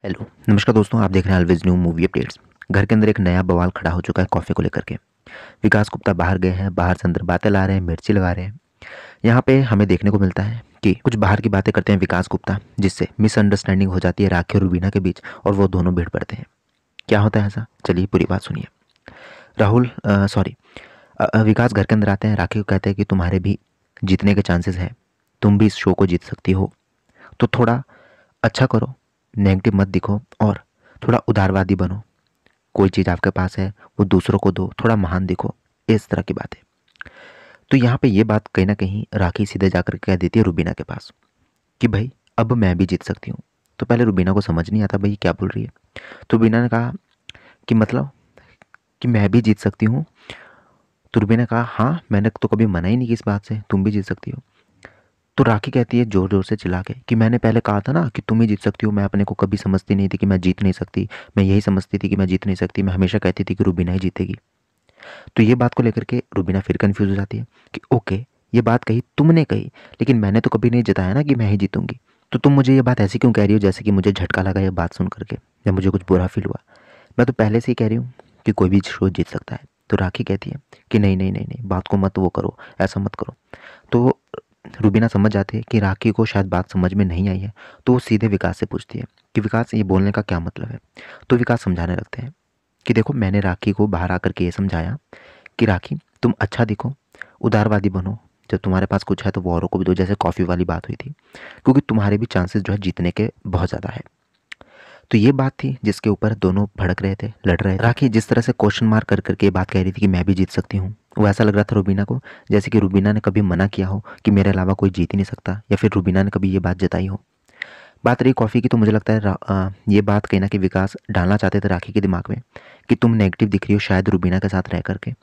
Hello नमस्कार दोस्तों, आप देख रहे हैं ऑलवेज न्यू मूवी अपडेट्स। घर के अंदर एक नया बवाल खड़ा हो चुका है कॉफ़ी को लेकर के। विकास गुप्ता बाहर गए हैं, बाहर से अंदर बातें ला रहे हैं, मिर्ची लगा रहे हैं। यहाँ पे हमें देखने को मिलता है कि कुछ बाहर की बातें करते हैं विकास गुप्ता, जिससे मिसअंडरस्टैंडिंग हो जाती है राखी और रुबीना के बीच और वो दोनों भिड़ पड़ते हैं। क्या होता है ऐसा, चलिए पूरी बात सुनिए। राहुल सॉरी विकास घर के अंदर आते हैं, राखी को कहते हैं कि तुम्हारे भी जीतने के चांसेस हैं, तुम भी इस शो को जीत सकती हो, तो थोड़ा अच्छा करो, नेगेटिव मत दिखो और थोड़ा उदारवादी बनो। कोई चीज़ आपके पास है वो दूसरों को दो, थोड़ा महान दिखो, इस तरह की बातें। तो यहाँ पे ये बात कहीं ना कहीं राखी सीधे जाकर कह देती है रुबीना के पास कि भाई अब मैं भी जीत सकती हूँ। तो पहले रुबीना को समझ नहीं आता भाई क्या बोल रही है। तो रुबीना ने कहा कि मतलब कि मैं भी जीत सकती हूँ। तो रुबीना ने कहा हाँ, मैंने तो कभी मना ही नहीं की इस बात से, तुम भी जीत सकती हो। तो राखी कहती है जोर जोर से चिल्ला के कि मैंने पहले कहा था ना कि तुम ही जीत सकती हो। मैं अपने को कभी समझती नहीं थी कि मैं जीत नहीं सकती, मैं यही समझती थी कि मैं जीत नहीं सकती, मैं हमेशा कहती थी कि रुबीना ही जीतेगी। तो ये बात को लेकर के रुबीना फिर कंफ्यूज हो जाती है कि ओके, ये बात कही तुमने कही, लेकिन मैंने तो कभी नहीं जताया ना कि मैं ही जीतूंगी। तो तुम मुझे ये बात ऐसी क्यों कह रही हो जैसे कि मुझे झटका लगा ये बात सुन करके, या मुझे कुछ बुरा फील हुआ। मैं तो पहले से ही कह रही हूँ कि कोई भी शो जीत सकता है। तो राखी कहती है कि नहीं नहीं नहीं नहीं, बात को मत वो करो, ऐसा मत करो। तो रुबीना समझ जाती है कि राखी को शायद बात समझ में नहीं आई है। तो वो सीधे विकास से पूछती है कि विकास, ये बोलने का क्या मतलब है। तो विकास समझाने लगते हैं कि देखो, मैंने राखी को बाहर आकर के ये समझाया कि राखी, तुम अच्छा दिखो, उदारवादी बनो, जब तुम्हारे पास कुछ है तो वो औरों को भी दो, जैसे कॉफ़ी वाली बात हुई थी, क्योंकि तुम्हारे भी चांसेस जो है जीतने के बहुत ज़्यादा है। तो ये बात थी जिसके ऊपर दोनों भड़क रहे थे, लड़ रहे थे। राखी जिस तरह से क्वेश्चन मार्क कर करके ये बात कह रही थी कि मैं भी जीत सकती हूँ, वो ऐसा लग रहा था रुबीना को जैसे कि रुबीना ने कभी मना किया हो कि मेरे अलावा कोई जीत ही नहीं सकता, या फिर रुबीना ने कभी ये बात जताई हो। बात रही कॉफ़ी की, तो मुझे लगता है ये बात कहीं ना कि विकास डालना चाहते थे राखी के दिमाग में कि तुम नेगेटिव दिख रही हो शायद रुबीना के साथ रह करके।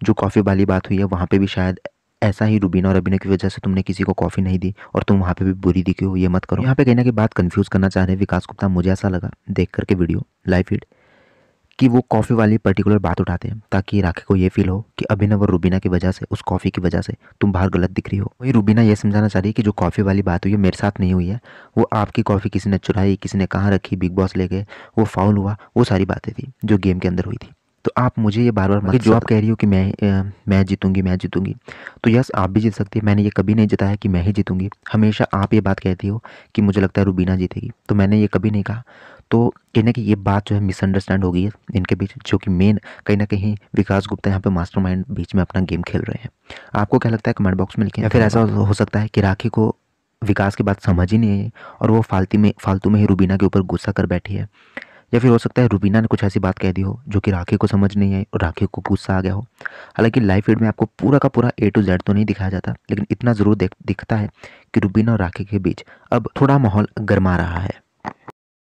जो कॉफ़ी वाली बात हुई है वहाँ पे भी शायद ऐसा ही रुबीना और अभिनय की वजह से तुमने किसी को कॉफ़ी नहीं दी और तुम वहाँ पे भी बुरी दिखी हो, ये मत करो। यहाँ पे कहीं ना कहीं बात कंफ्यूज करना चाह रहे हैं विकास गुप्ता। मुझे ऐसा लगा देख करके वीडियो लाइव फीड कि वो कॉफ़ी वाली पर्टिकुलर बात उठाते हैं ताकि राखी को ये फील हो कि अभिनव और रुबीना की वजह से, उस कॉफ़ी की वजह से तुम बाहर गलत दिख रही हो। वही रुबीना ये समझाना चाह रही है कि जो कॉफ़ी वाली बात हुई है मेरे साथ नहीं हुई है, वो आपकी कॉफ़ी किसी ने चुराई, किसी ने कहाँ रखी, बिग बॉस ले गए, वो फाउल हुआ, वो सारी बातें थी जो गेम के अंदर हुई थी। तो आप मुझे ये बार बार मत, जो आप कह रही हो कि मैं जीतूंगी मैं जीतूंगी, तो यस आप भी जीत सकती है। मैंने ये कभी नहीं जताया कि मैं ही जीतूंगी, हमेशा आप ये बात कहती हो कि मुझे लगता है रुबीना जीतेगी, तो मैंने ये कभी नहीं कहा। तो कहीं ना कहीं ये बात जो है मिसअंडरस्टैंड हो गई है इनके बीच, जो कि मेन कहीं ना कहीं विकास गुप्ता यहाँ पे मास्टरमाइंड बीच में अपना गेम खेल रहे हैं। आपको क्या लगता है कमेंट बॉक्स में लिखें। या फिर ऐसा हो सकता है कि राखी को विकास की बात समझ ही नहीं आई और वो फालतू में ही रुबीना के ऊपर गुस्सा कर बैठी है। या फिर हो सकता है रुबीना ने कुछ ऐसी बात कह दी हो जो कि राखी को समझ नहीं आई और राखी को गुस्सा आ गया हो। हालांकि लाइव फीड में आपको पूरा का पूरा A to Z तो नहीं दिखाया जाता, लेकिन इतना ज़रूर दिखता है कि रुबीना और राखी के बीच अब थोड़ा माहौल गर्मा रहा है।